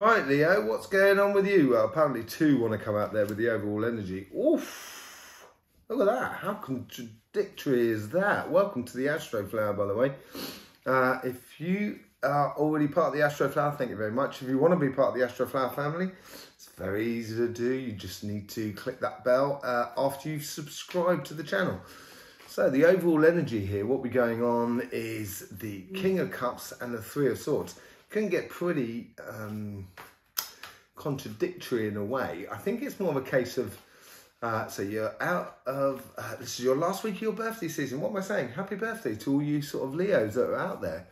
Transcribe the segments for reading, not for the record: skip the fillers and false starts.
Right, Leo, what's going on with you? Well, apparently two want to come out there with the overall energy. Oof! Look at that. How contradictory is that? Welcome to the Astroflower, by the way. If you are already part of the Astroflower, thank you very much. If you want to be part of the Astroflower family, it's very easy to do. You just need to click that bell after you've subscribed to the channel. So the overall energy here, what we're going on is the King of Cups and the Three of Swords. Can get pretty contradictory in a way. I think it's more of a case of, so you're out of, this is your last week of your birthday season. What am I saying? Happy birthday to all you sort of Leos that are out there,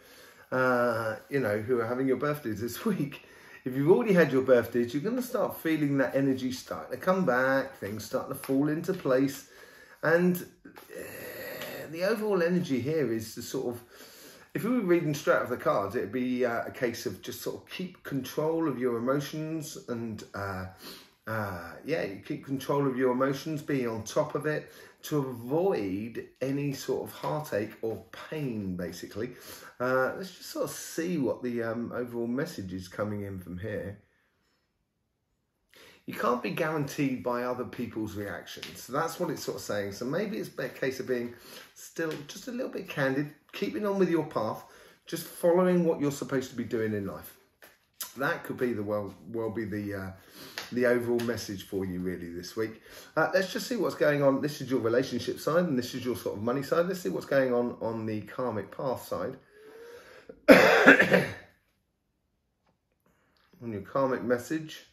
you know, who are having your birthdays this week. If you've already had your birthdays, you're going to start feeling that energy starting to come back, things starting to fall into place. And the overall energy here is the sort of, if we were reading straight off the cards, it'd be a case of just sort of keep control of your emotions and, yeah, you keep control of your emotions, be on top of it to avoid any sort of heartache or pain, basically. Let's just sort of see what the overall message is coming in from here. You can't be guaranteed by other people's reactions. So that's what it's sort of saying. So maybe it's a case of being still just a little bit candid, keeping on with your path, just following what you're supposed to be doing in life. That could be the the overall message for you really this week. Let's just see what's going on. This is your relationship side and this is your sort of money side. Let's see what's going on the karmic path side. On your karmic message.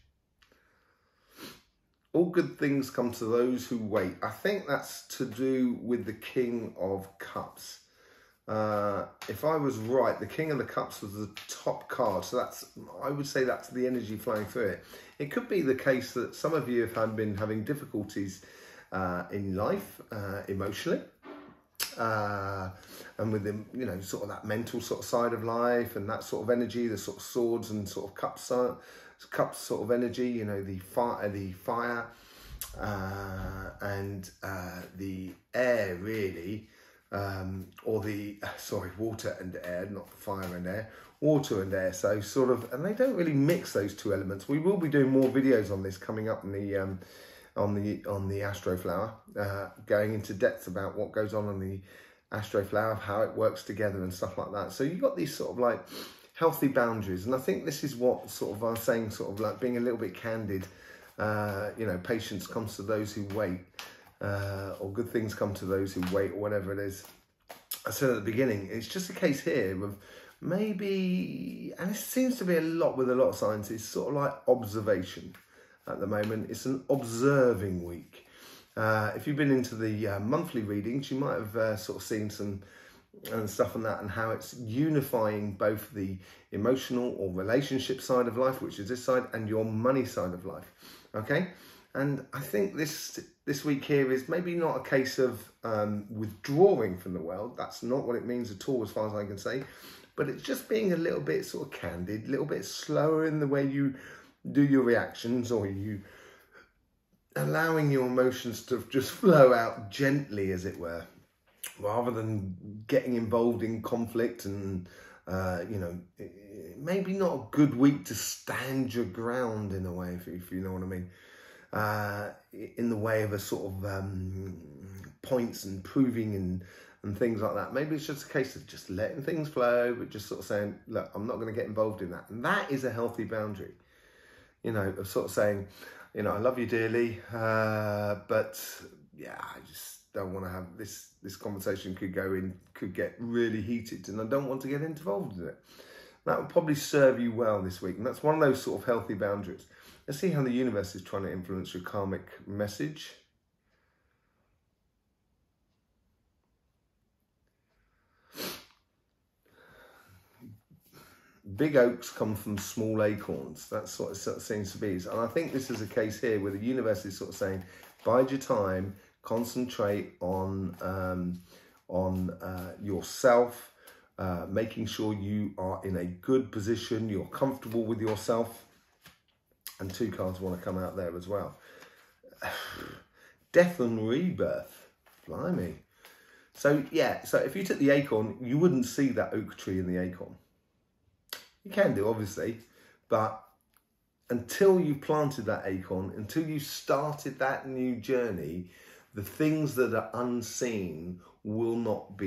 All good things come to those who wait. I think that's to do with the King of Cups. If I was right, the King of the Cups was the top card. So that's, I would say that's the energy flowing through it. It could be the case that some of you have been having difficulties in life, emotionally. And with the, you know, sort of that mental sort of side of life and that sort of energy, the sort of swords and sort of cups sort of energy, you know, the fire and the air really, or the water and air, not fire and air, water and air. So sort of, and they don't really mix those two elements. We will be doing more videos on this coming up in the on the Astroflower, going into depth about what goes on the Astroflower, how it works together and stuff like that. So you've got these sort of like healthy boundaries, and I think this is what sort of I was saying, sort of like being a little bit candid. You know, patience comes to those who wait, or good things come to those who wait, or whatever it is. I said at the beginning, it's just a case here of maybe, and it seems to be a lot with a lot of signs, it's sort of like observation at the moment. It's an observing week. If you've been into the monthly readings, you might have sort of seen some and stuff on that, and how it's unifying both the emotional or relationship side of life, which is this side, and your money side of life. Okay, and I think this week here is maybe not a case of withdrawing from the world. That's not what it means at all, as far as I can say. But it's just being a little bit sort of candid, a little bit slower in the way you do your reactions, or you allowing your emotions to just flow out gently, as it were, rather than getting involved in conflict. And you know, maybe not a good week to stand your ground in a way, if you know what I mean, in the way of a sort of points and proving and things like that. Maybe it's just a case of just letting things flow, but just sort of saying, look, I'm not going to get involved in that. And that is a healthy boundary, you know, of sort of saying, you know, I love you dearly, but yeah, I just don't want to have this conversation could get really heated, and I don't want to get involved in it. That would probably serve you well this week, and that's one of those sort of healthy boundaries. Let's see how the universe is trying to influence your karmic message. Big oaks come from small acorns. That's what it sort of seems to be. And I think this is a case here where the universe is sort of saying, bide your time, concentrate on yourself, making sure you are in a good position, you're comfortable with yourself. And two cards want to come out there as well. Death and rebirth. Blimey. So yeah, so if you took the acorn, you wouldn't see that oak tree in the acorn. You can do, obviously, but until you planted that acorn, until you started that new journey, the things that are unseen will not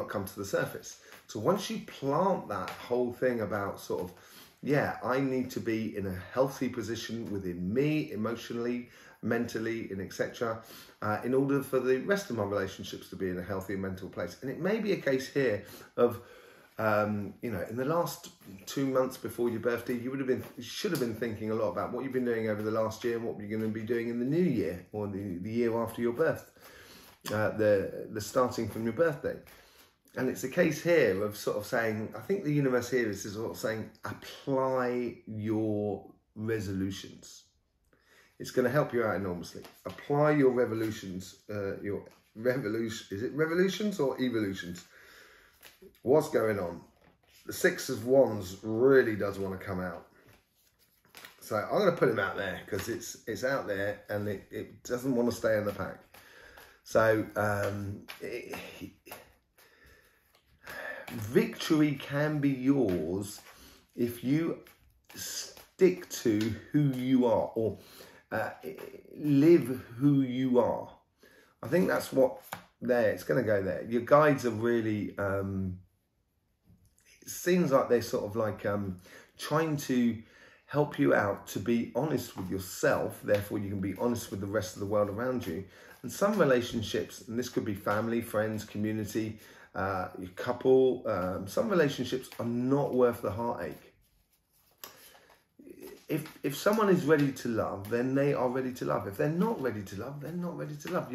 come to the surface. So once you plant that whole thing about sort of, yeah, I need to be in a healthy position within me, emotionally, mentally, and etc., in order for the rest of my relationships to be in a healthy mental place. And it may be a case here of, you know, in the last 2 months before your birthday, you should have been thinking a lot about what you've been doing over the last year and what you're going to be doing in the new year or the year after your birth, the starting from your birthday. And it's a case here of sort of saying, I think the universe here is sort of saying, apply your resolutions. It's going to help you out enormously. Apply your revolutions, is it revolutions or evolutions? What's going on? The Six of Wands really does want to come out. So I'm going to put him out there because it's out there and it doesn't want to stay in the pack. So victory can be yours if you stick to who you are, or live who you are. I think that's what it's going to go there. Your guides are really, it seems like they're sort of like trying to help you out to be honest with yourself, therefore you can be honest with the rest of the world around you. And some relationships, and this could be family, friends, community, your couple, some relationships are not worth the heartache. If someone is ready to love, then they are ready to love. If they're not ready to love, they're not ready to love.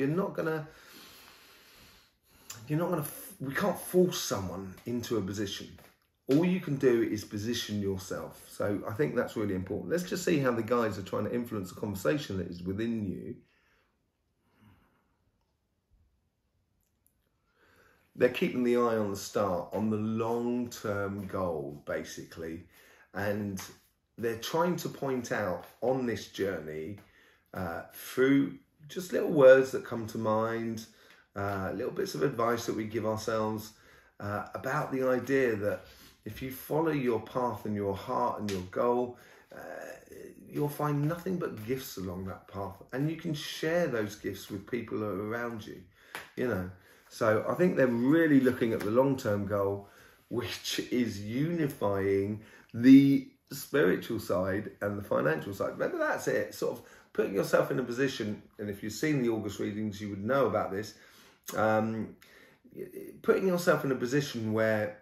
We can't force someone into a position. All you can do is position yourself. So I think that's really important. Let's just see how the guides are trying to influence the conversation that is within you. They're keeping the eye on the star, on the long-term goal, basically. And they're trying to point out on this journey, through just little words that come to mind, little bits of advice that we give ourselves, about the idea that if you follow your path and your heart and your goal, you'll find nothing but gifts along that path. And you can share those gifts with people who are around you, you know. So I think they're really looking at the long-term goal, which is unifying the spiritual side and the financial side. Remember, that's it. Sort of putting yourself in a position, and if you've seen the August readings, you would know about this. Putting yourself in a position where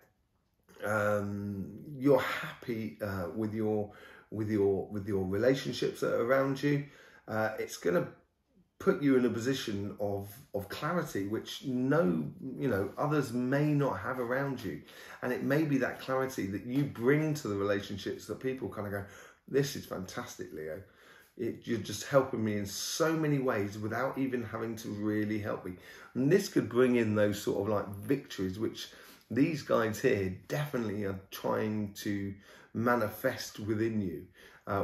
you're happy with your relationships that are around you. It's going to put you in a position of clarity, which others may not have around you. And it may be that clarity that you bring to the relationships that people kind of go, this is fantastic, Leo. You're just helping me in so many ways without even having to really help me. And this could bring in those sort of like victories, which these guides here definitely are trying to manifest within you,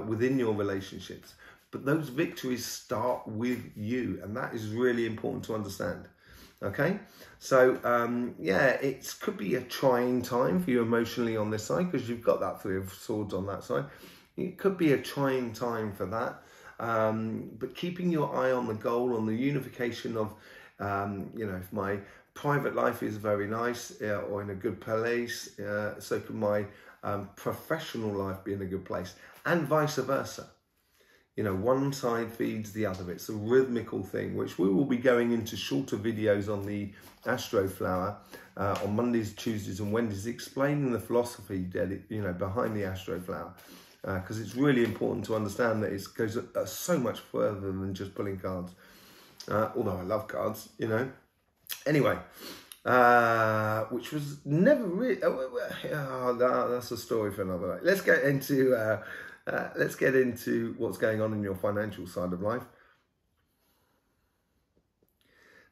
within your relationships. But those victories start with you, and that is really important to understand. Okay, so yeah, it could be a trying time for you emotionally on this side because you've got that Three of Swords on that side. It could be a trying time for that, but keeping your eye on the goal, on the unification of, if my private life is very nice or in a good place, so could my professional life be in a good place, and vice versa. One side feeds the other. It's a rhythmical thing, which we will be going into shorter videos on the Astroflower on Mondays, Tuesdays and Wednesdays, explaining the philosophy behind the Astroflower, because it's really important to understand that it goes so much further than just pulling cards, although I love cards, Anyway, which was never really... that's a story for another day. Let's get into what's going on in your financial side of life.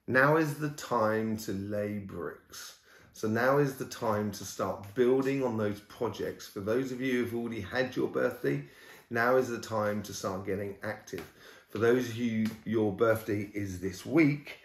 Now is the time to lay bricks. So now is the time to start building on those projects. For those of you who've already had your birthday, now is the time to start getting active. For those of you, your birthday is this week,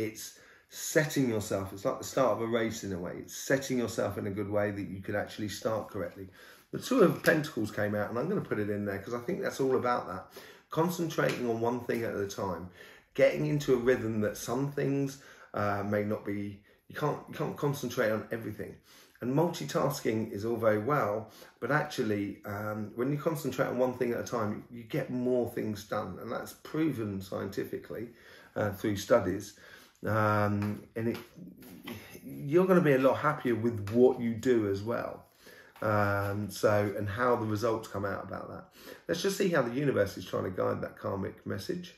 it's setting yourself. It's like the start of a race in a way. It's setting yourself in a good way that you can actually start correctly. The Two of Pentacles came out, and I'm going to put it in there because I think that's all about that. Concentrating on one thing at a time, getting into a rhythm that some things may not be, you can't concentrate on everything. And multitasking is all very well, but actually when you concentrate on one thing at a time, you get more things done. And that's proven scientifically through studies. And you're going to be a lot happier with what you do as well. And how the results come out about that. Let's just see how the universe is trying to guide that karmic message.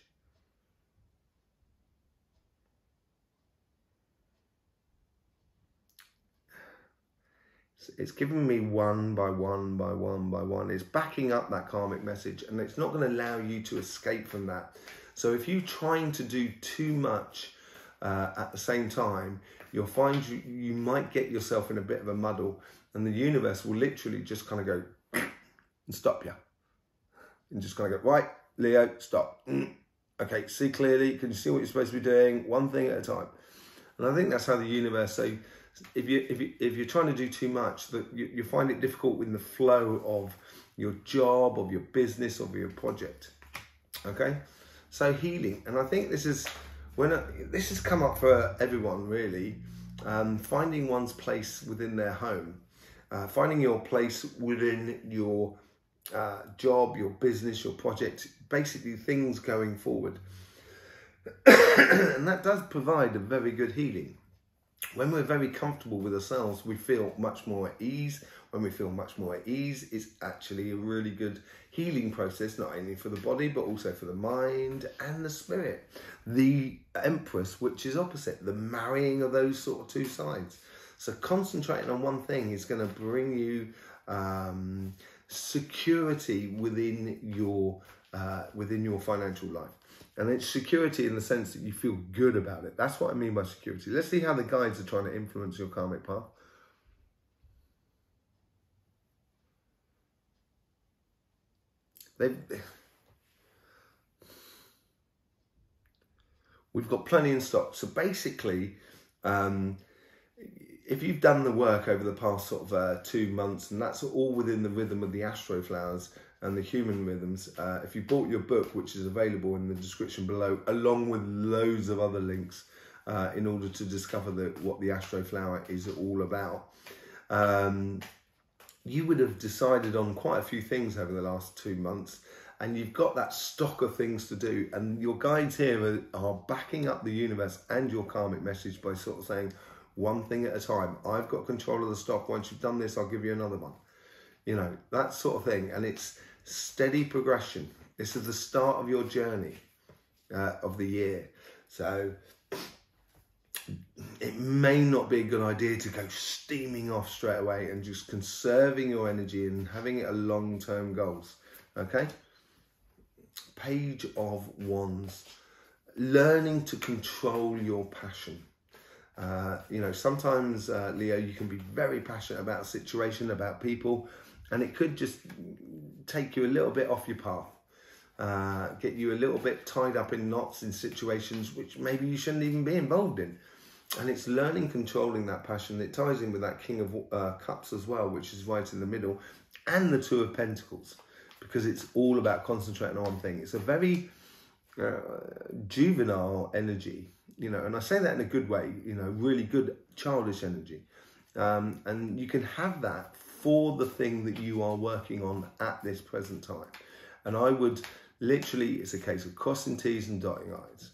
It's giving me one by one by one by one. It's backing up that karmic message, and it's not going to allow you to escape from that. So if you're trying to do too much at the same time, you'll find you might get yourself in a bit of a muddle, and the universe will literally just kind of go and stop you. And just kind of go, right, Leo, stop. Okay, see clearly. Can you see what you're supposed to be doing? One thing at a time. And I think that's how the universe, so if you're trying to do too much, that you find it difficult in the flow of your job, of your business, of your project. Okay, so healing, and I think this is this has come up for everyone really. Finding one's place within their home, finding your place within your job, your business, your project, basically things going forward. And that does provide a very good healing. When we're very comfortable with ourselves, we feel much more at ease. When we feel much more at ease, it's actually a really good healing process, not only for the body, but also for the mind and the spirit. The Empress, which is opposite, the marrying of those sort of two sides. So concentrating on one thing is going to bring you security within your financial life. And it's security in the sense that you feel good about it. That's what I mean by security. Let's see how the guides are trying to influence your karmic path. We've got plenty in stock. So basically, if you've done the work over the past sort of 2 months, and that's all within the rhythm of the Astroflowers and the human rhythms, if you bought your book, which is available in the description below, along with loads of other links in order to discover what the Astroflower is all about, you would have decided on quite a few things over the last 2 months, and you've got that stock of things to do, and your guides here are backing up the universe and your karmic message by sort of saying, one thing at a time. I've got control of the stock. Once you've done this, I'll give you another one. You know, that sort of thing. And it's steady progression. This is the start of your journey of the year. So it may not be a good idea to go steaming off straight away, and just conserving your energy and having it a long-term goals. Okay? Page of Wands. Learning to control your passion. You know, sometimes, Leo, you can be very passionate about a situation, about people, and it could just take you a little bit off your path, get you a little bit tied up in knots in situations which maybe you shouldn't even be involved in. And it's learning, controlling that passion. It ties in with that King of Cups as well, which is right in the middle, and the Two of Pentacles, because it's all about concentrating on one thing. It's a very juvenile energy. You know, and I say that in a good way, you know, really good childish energy. And you can have that for the thing that you are working on at this present time. And I would literally, it's a case of crossing T's and dotting I's,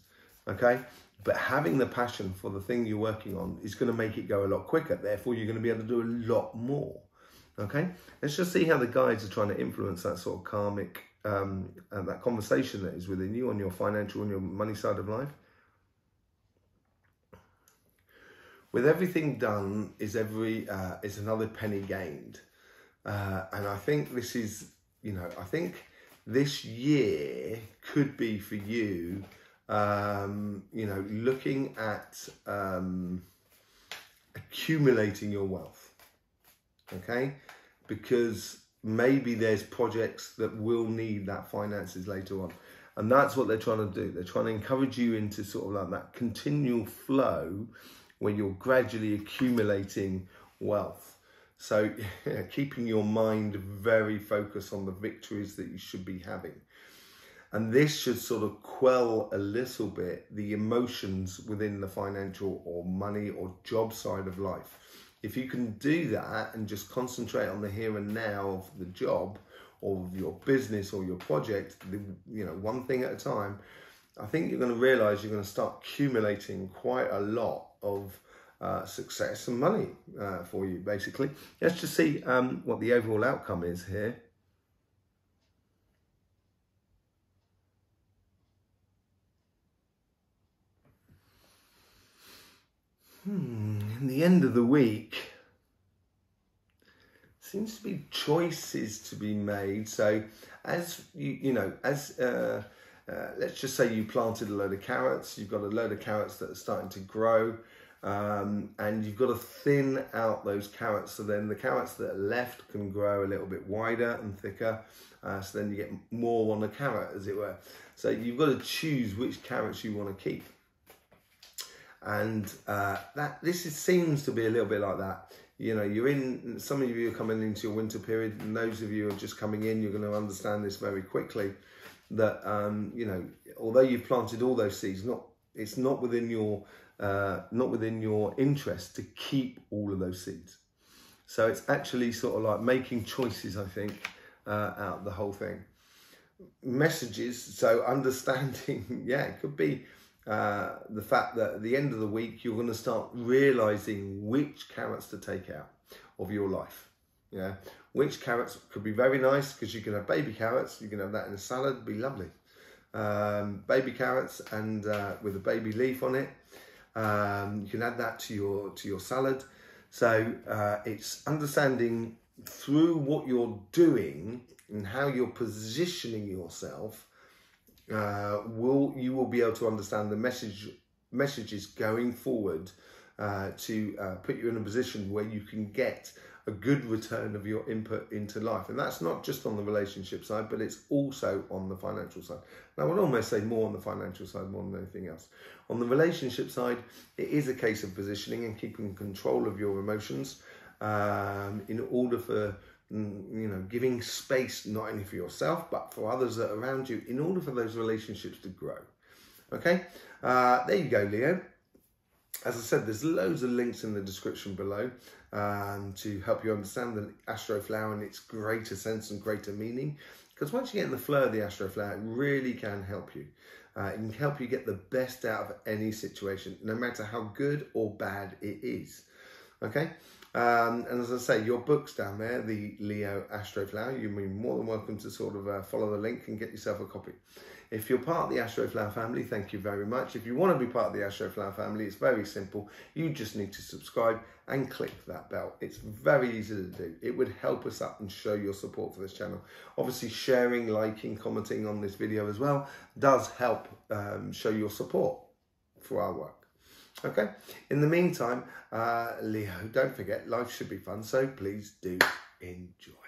okay? But having the passion for the thing you're working on is going to make it go a lot quicker. Therefore, you're going to be able to do a lot more, okay? Let's just see how the guides are trying to influence that sort of karmic, that conversation that is within you on your financial and your money side of life. With everything done is another penny gained. And I think this is, you know, I think this year could be for you, you know, looking at accumulating your wealth, okay? Because maybe there's projects that will need that finances later on. And that's what they're trying to do. They're trying to encourage you into sort of like that continual flow where you're gradually accumulating wealth. So keeping your mind very focused on the victories that you should be having. And this should sort of quell a little bit the emotions within the financial or money or job side of life. If you can do that and just concentrate on the here and now of the job or of your business or your project, one thing at a time, I think you're going to realize you're going to start accumulating quite a lot of success and money for you, basically. Let's just see what the overall outcome is here. In the end of the week, seems to be choices to be made. So as let's just say you planted a load of carrots, you've got a load of carrots that are starting to grow, and you've got to thin out those carrots, so then the carrots that are left can grow a little bit wider and thicker, so then you get more on the carrot, as it were. So you've got to choose which carrots you want to keep. And seems to be a little bit like that. You're in, some of you are coming into your winter period, and those of you who are just coming in, you're going to understand this very quickly, that, although you've planted all those seeds, it's not within your interest to keep all of those seeds. So it's actually sort of like making choices, I think, out of the whole thing. Messages, so understanding, it could be the fact that at the end of the week you're going to start realizing which carrots to take out of your life. Which carrots could be very nice, because you can have baby carrots, you can have that in a salad, be lovely. Baby carrots and with a baby leaf on it, you can add that to your salad. So it's understanding through what you're doing and how you're positioning yourself. You will be able to understand the messages going forward to put you in a position where you can get a good return of your input into life. And that's not just on the relationship side, but it's also on the financial side. And I would almost say more on the financial side more than anything else. On the relationship side, it is a case of positioning and keeping control of your emotions in order for giving space not only for yourself but for others that are around you, in order for those relationships to grow. Okay, there you go, Leo. As I said, there's loads of links in the description below to help you understand the Astroflower and its greater sense and greater meaning. Because once you get in the flow of the Astroflower, it really can help you. It can help you get the best out of any situation, no matter how good or bad it is. Okay? And as I say, your book's down there, the Leo Astroflower. You'll be more than welcome to sort of follow the link and get yourself a copy. If you're part of the Astroflower family, thank you very much. If you want to be part of the Astroflower family, it's very simple. You just need to subscribe and click that bell. It's very easy to do. It would help us up and show your support for this channel. Obviously, sharing, liking, commenting on this video as well does help show your support for our work. Okay, in the meantime, Leo, don't forget, life should be fun, so please do enjoy.